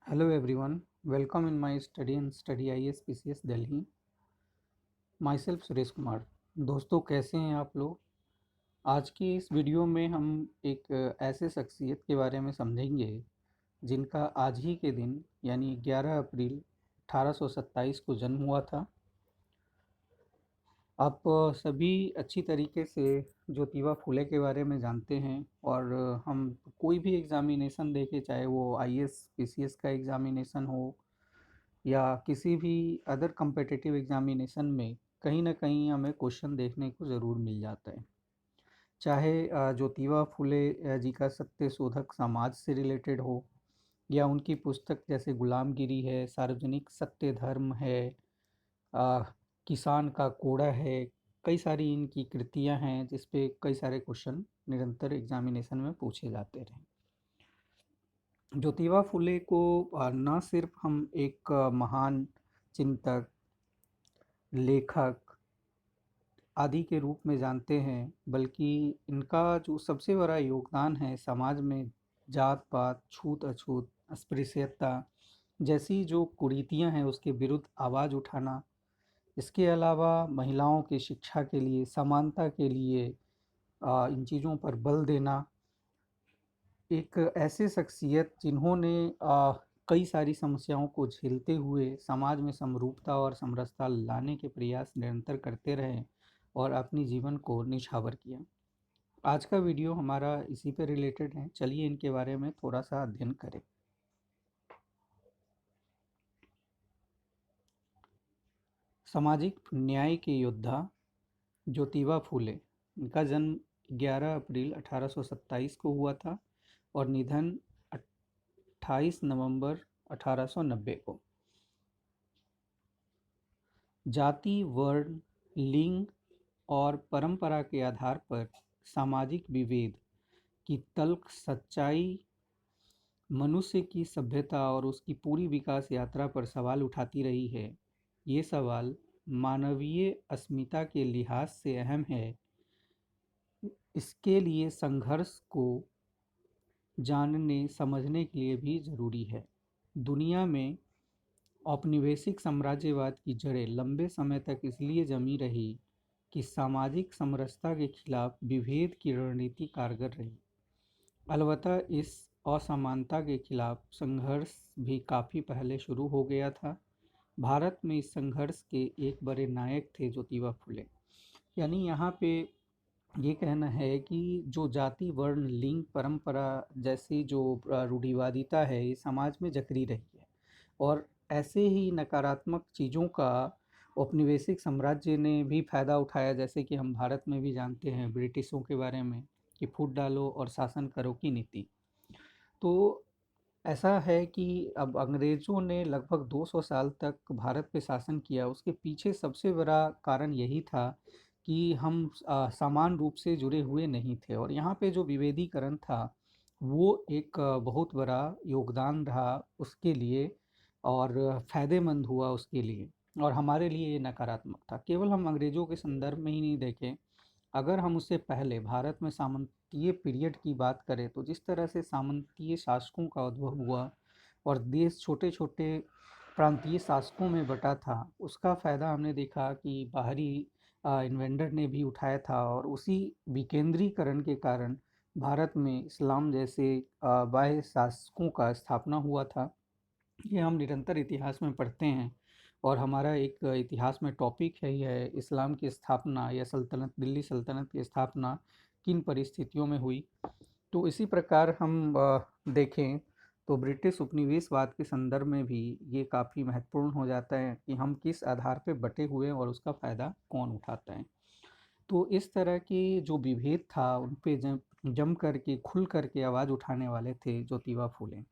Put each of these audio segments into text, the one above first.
Hello everyone, welcome in my study and study IAS PCS Delhi. Myself Suresh Kumar. दोस्तों कैसे हैं आप लोग। आज की इस वीडियो में हम एक ऐसे शख्सियत के बारे में समझेंगे जिनका आज ही के दिन यानी 11 अप्रैल 1827 को जन्म हुआ था। आप सभी अच्छी तरीके से ज्योतिबा फुले के बारे में जानते हैं और हम कोई भी एग्ज़ामिनेशन देके, चाहे वो आईएएस पीसीएस का एग्ज़ामिनेशन हो या किसी भी अदर कम्पिटिटिव एग्जामिनेशन में, कहीं ना कहीं हमें क्वेश्चन देखने को ज़रूर मिल जाता है। चाहे ज्योतिबा फुले जी का सत्य शोधक समाज से रिलेटेड हो या उनकी पुस्तक जैसे गुलामगिरी है, सार्वजनिक सत्य धर्म है, आ, किसान का कोड़ा है। कई सारी इनकी कृतियां हैं जिस पे कई सारे क्वेश्चन निरंतर एग्जामिनेशन में पूछे जाते रहे। ज्योतिबा फुले को न सिर्फ हम एक महान चिंतक, लेखक आदि के रूप में जानते हैं, बल्कि इनका जो सबसे बड़ा योगदान है समाज में जात पात, छूत अछूत, अस्पृश्यता जैसी जो कुरीतियां हैं उसके विरुद्ध आवाज़ उठाना, इसके अलावा महिलाओं की शिक्षा के लिए, समानता के लिए इन चीज़ों पर बल देना। एक ऐसे शख्सियत जिन्होंने कई सारी समस्याओं को झेलते हुए समाज में समरूपता और समरसता लाने के प्रयास निरंतर करते रहे और अपनी जीवन को निछावर किया। आज का वीडियो हमारा इसी पे रिलेटेड है। चलिए इनके बारे में थोड़ा सा अध्ययन करें। सामाजिक न्याय के योद्धा ज्योतिबा फूले, इनका जन्म 11 अप्रैल 1827 को हुआ था और निधन 28 नवंबर 1890 को। जाति, वर्ण, लिंग और परंपरा के आधार पर सामाजिक विभेद की तल्ख सच्चाई मनुष्य की सभ्यता और उसकी पूरी विकास यात्रा पर सवाल उठाती रही है। ये सवाल मानवीय अस्मिता के लिहाज से अहम है। इसके लिए संघर्ष को जानने समझने के लिए भी ज़रूरी है। दुनिया में औपनिवेशिक साम्राज्यवाद की जड़ें लंबे समय तक इसलिए जमी रही कि सामाजिक समरसता के खिलाफ विभेद की रणनीति कारगर रही। अलबत्ता इस असमानता के खिलाफ संघर्ष भी काफ़ी पहले शुरू हो गया था। भारत में इस संघर्ष के एक बड़े नायक थे ज्योतिबा फुले। यानी यहाँ पे ये कहना है कि जो जाति, वर्ण, लिंग, परंपरा जैसी जो रूढ़िवादिता है ये समाज में जकड़ी रही है और ऐसे ही नकारात्मक चीज़ों का औपनिवेशिक साम्राज्य ने भी फ़ायदा उठाया। जैसे कि हम भारत में भी जानते हैं ब्रिटिशों के बारे में कि फूट डालो और शासन करो की नीति। तो ऐसा है कि अब अंग्रेज़ों ने लगभग 200 साल तक भारत पे शासन किया। उसके पीछे सबसे बड़ा कारण यही था कि हम समान रूप से जुड़े हुए नहीं थे और यहाँ पे जो विभेदीकरण था वो एक बहुत बड़ा योगदान रहा उसके लिए और फ़ायदेमंद हुआ उसके लिए, और हमारे लिए ये नकारात्मक था। केवल हम अंग्रेज़ों के संदर्भ में ही नहीं देखें, अगर हम उससे पहले भारत में सामंतीय पीरियड की बात करें तो जिस तरह से सामंतीय शासकों का उद्भव हुआ और देश छोटे छोटे प्रांतीय शासकों में बटा था, उसका फ़ायदा हमने देखा कि बाहरी इन्वेंडर ने भी उठाया था और उसी विकेंद्रीकरण के कारण भारत में इस्लाम जैसे बाह्य शासकों का स्थापना हुआ था। ये हम निरंतर इतिहास में पढ़ते हैं और हमारा एक इतिहास में टॉपिक है यह इस्लाम की स्थापना या सल्तनत, दिल्ली सल्तनत की स्थापना किन परिस्थितियों में हुई। तो इसी प्रकार हम देखें तो ब्रिटिश उपनिवेशवाद के संदर्भ में भी ये काफ़ी महत्वपूर्ण हो जाता है कि हम किस आधार पर बटे हुए हैं और उसका फ़ायदा कौन उठाता है। तो इस तरह की जो विभेद था उन पे जम करके खुल करके आवाज़ उठाने वाले थे ज्योतिबा फूले।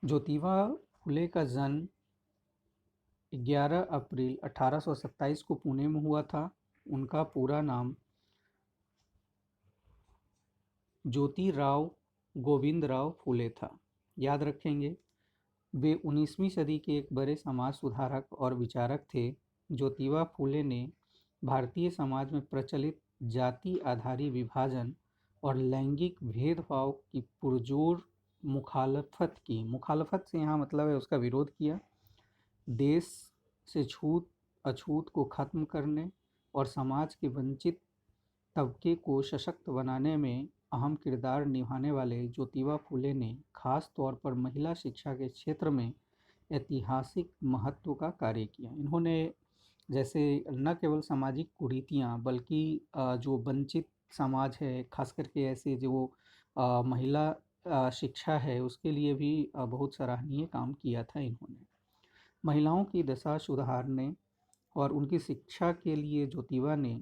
ज्योतिबा फुले का जन्म 11 अप्रैल 1827 को पुणे में हुआ था। उनका पूरा नाम ज्योतिराव गोविंदराव फुले था। याद रखेंगे, वे 19वीं सदी के एक बड़े समाज सुधारक और विचारक थे। ज्योतिबा फुले ने भारतीय समाज में प्रचलित जाति आधारित विभाजन और लैंगिक भेदभाव की पुरजोर मुखालफत की। मुखालफत से यहाँ मतलब है उसका विरोध किया। देश से छूत अछूत को खत्म करने और समाज के वंचित तबके को सशक्त बनाने में अहम किरदार निभाने वाले ज्योतिबा फुले ने खास तौर पर महिला शिक्षा के क्षेत्र में ऐतिहासिक महत्व का कार्य किया। इन्होंने जैसे न केवल सामाजिक कुरीतियाँ बल्कि जो वंचित समाज है, खास करके ऐसे जो महिला शिक्षा है उसके लिए भी बहुत सराहनीय काम किया था इन्होंने। महिलाओं की दशा सुधारने और उनकी शिक्षा के लिए ज्योतिबा ने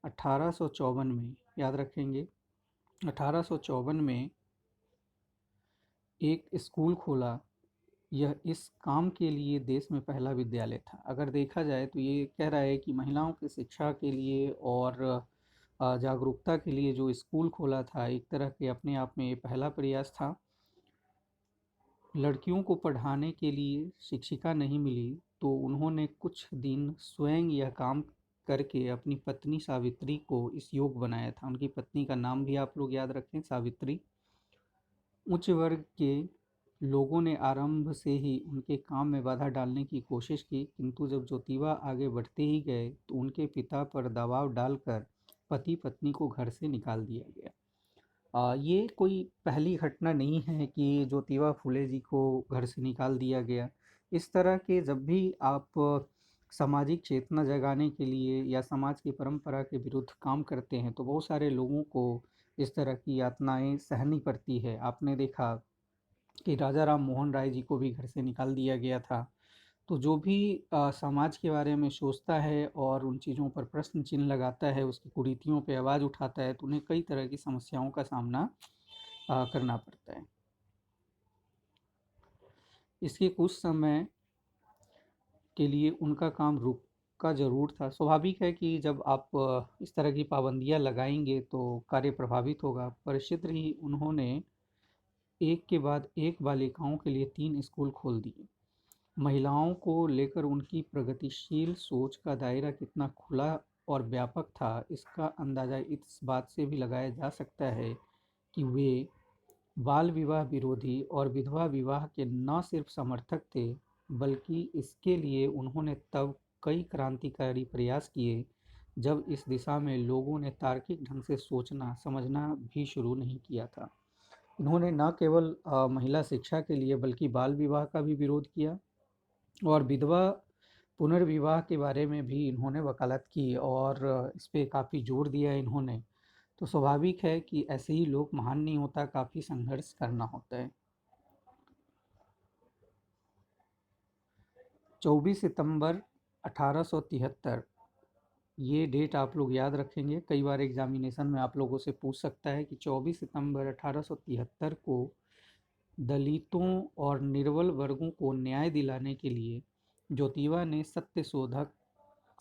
1854 में, याद रखेंगे, 1854 में एक स्कूल खोला। यह इस काम के लिए देश में पहला विद्यालय था। अगर देखा जाए तो ये कह रहा है कि महिलाओं की शिक्षा के लिए और जागरूकता के लिए जो स्कूल खोला था, एक तरह के अपने आप में ये पहला प्रयास था। लड़कियों को पढ़ाने के लिए शिक्षिका नहीं मिली तो उन्होंने कुछ दिन स्वयं यह काम करके अपनी पत्नी सावित्री को इस योग्य बनाया था। उनकी पत्नी का नाम भी आप लोग याद रखें, सावित्री। उच्च वर्ग के लोगों ने आरंभ से ही उनके काम में बाधा डालने की कोशिश की, किंतु जब ज्योतिबा आगे बढ़ते ही गए तो उनके पिता पर दबाव डालकर पति पत्नी को घर से निकाल दिया गया। ये कोई पहली घटना नहीं है कि ज्योतिबा फुले जी को घर से निकाल दिया गया। इस तरह के जब भी आप सामाजिक चेतना जगाने के लिए या समाज की परंपरा के विरुद्ध काम करते हैं तो बहुत सारे लोगों को इस तरह की यातनाएं सहनी पड़ती है। आपने देखा कि राजा राम मोहन राय जी को भी घर से निकाल दिया गया था। तो जो भी समाज के बारे में सोचता है और उन चीज़ों पर प्रश्न चिन्ह लगाता है, उसकी कुरीतियों पे आवाज़ उठाता है, तो उन्हें कई तरह की समस्याओं का सामना करना पड़ता है। इसके कुछ समय के लिए उनका काम रुका ज़रूर था। स्वाभाविक है कि जब आप इस तरह की पाबंदियां लगाएंगे तो कार्य प्रभावित होगा। पर शीघ्र ही उन्होंने एक के बाद एक बालिकाओं के लिए 3 स्कूल खोल दिए। महिलाओं को लेकर उनकी प्रगतिशील सोच का दायरा कितना खुला और व्यापक था, इसका अंदाज़ा इस बात से भी लगाया जा सकता है कि वे बाल विवाह विरोधी और विधवा विवाह के न सिर्फ समर्थक थे, बल्कि इसके लिए उन्होंने तब कई क्रांतिकारी प्रयास किए जब इस दिशा में लोगों ने तार्किक ढंग से सोचना समझना भी शुरू नहीं किया था। इन्होंने न केवल महिला शिक्षा के लिए बल्कि बाल विवाह का भी विरोध किया और विधवा पुनर्विवाह के बारे में भी इन्होंने वकालत की और इस पे काफ़ी जोर दिया इन्होंने। तो स्वाभाविक है कि ऐसे ही लोग महान नहीं होता, काफ़ी संघर्ष करना होता है। 24 सितंबर 1873, ये डेट आप लोग याद रखेंगे। कई बार एग्जामिनेशन में आप लोगों से पूछ सकता है कि 24 सितंबर 1873 को दलितों और निर्बल वर्गों को न्याय दिलाने के लिए ज्योतिबा ने सत्यशोधक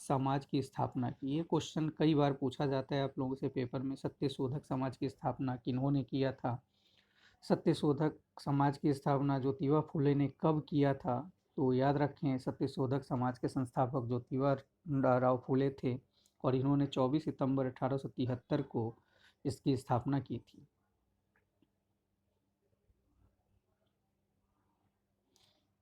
समाज की स्थापना की। ये क्वेश्चन कई बार पूछा जाता है आप लोगों से पेपर में, सत्यशोधक समाज की स्थापना किन्होंने किया था। सत्यशोधक समाज की स्थापना ज्योतिबा फुले ने कब किया था? तो याद रखें, सत्यशोधक समाज के संस्थापक ज्योतिबा राव फुले थे और इन्होंने 24 सितंबर 1873 को इसकी स्थापना की थी।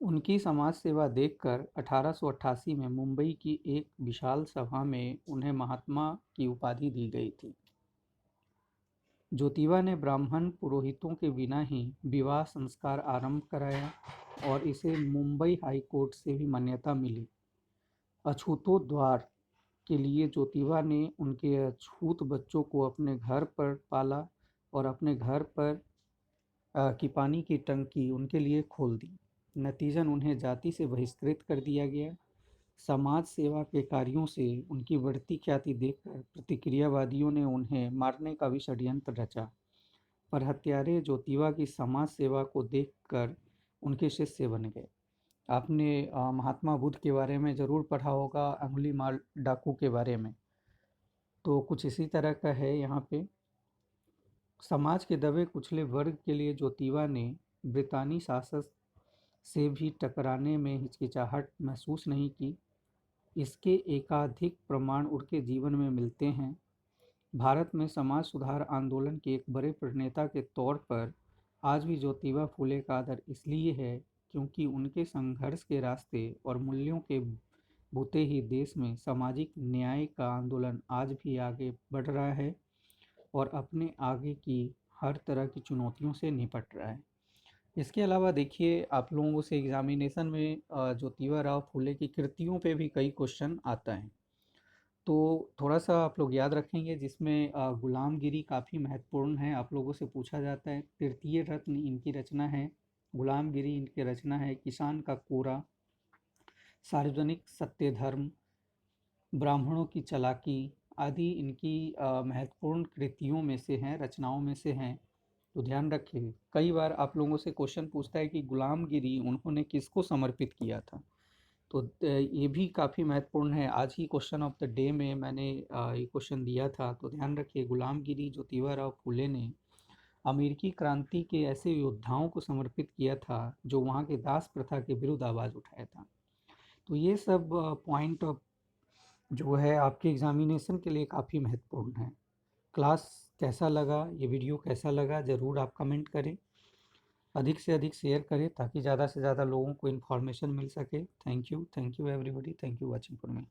उनकी समाज सेवा देखकर 1888 में मुंबई की एक विशाल सभा में उन्हें महात्मा की उपाधि दी गई थी। ज्योतिबा ने ब्राह्मण पुरोहितों के बिना ही विवाह संस्कार आरंभ कराया और इसे मुंबई हाई कोर्ट से भी मान्यता मिली। अछूतोद्धार के लिए ज्योतिबा ने उनके अछूत बच्चों को अपने घर पर पाला और अपने घर पर की पानी की टंकी उनके लिए खोल दी। नतीजन उन्हें जाति से बहिष्कृत कर दिया गया। समाज सेवा के कार्यों से उनकी बढ़ती ख्याति देखकर प्रतिक्रियावादियों ने उन्हें मारने का भी षड्यंत्र रचा, पर हत्यारे ज्योतिबा की समाज सेवा को देखकर उनके शिष्य बन गए। आपने महात्मा बुद्ध के बारे में ज़रूर पढ़ा होगा, अंगुली माल डाकू के बारे में। तो कुछ इसी तरह का है यहाँ पे। समाज के दबे कुचले वर्ग के लिए ज्योतिबा ने ब्रितानी शासक से भी टकराने में हिचकिचाहट महसूस नहीं की। इसके एकाधिक प्रमाण उनके जीवन में मिलते हैं। भारत में समाज सुधार आंदोलन के एक बड़े प्रणेता के तौर पर आज भी ज्योतिबा फुले का आदर इसलिए है क्योंकि उनके संघर्ष के रास्ते और मूल्यों के बूते ही देश में सामाजिक न्याय का आंदोलन आज भी आगे बढ़ रहा है और अपने आगे की हर तरह की चुनौतियों से निपट रहा है। इसके अलावा देखिए, आप लोगों से एग्जामिनेशन में ज्योतिबा राव फुले की कृतियों पे भी कई क्वेश्चन आता है, तो थोड़ा सा आप लोग याद रखेंगे, जिसमें गुलामगिरी काफ़ी महत्वपूर्ण है। आप लोगों से पूछा जाता है, तृतीय रत्न इनकी रचना है, गुलामगिरी इनकी रचना है, किसान का कोरा, सार्वजनिक सत्य धर्म, ब्राह्मणों की चालाकी आदि इनकी महत्वपूर्ण कृतियों में से हैं, रचनाओं में से हैं। तो ध्यान रखिए, कई बार आप लोगों से क्वेश्चन पूछता है कि गुलामगिरी उन्होंने किसको समर्पित किया था। तो ये भी काफ़ी महत्वपूर्ण है। आज ही क्वेश्चन ऑफ द डे में मैंने ये क्वेश्चन दिया था, तो ध्यान रखिए, गुलामगिरी ज्योतिबा राव फुले ने अमेरिकी क्रांति के ऐसे योद्धाओं को समर्पित किया था जो वहाँ के दास प्रथा के विरुद्ध आवाज़ उठाया था। तो ये सब पॉइंट जो है आपके एग्जामिनेशन के लिए काफ़ी महत्वपूर्ण है। क्लास कैसा लगा, ये वीडियो कैसा लगा, ज़रूर आप कमेंट करें, अधिक से अधिक शेयर करें ताकि ज़्यादा से ज़्यादा लोगों को इन्फॉर्मेशन मिल सके। Thank you everybody, thank you watching for me.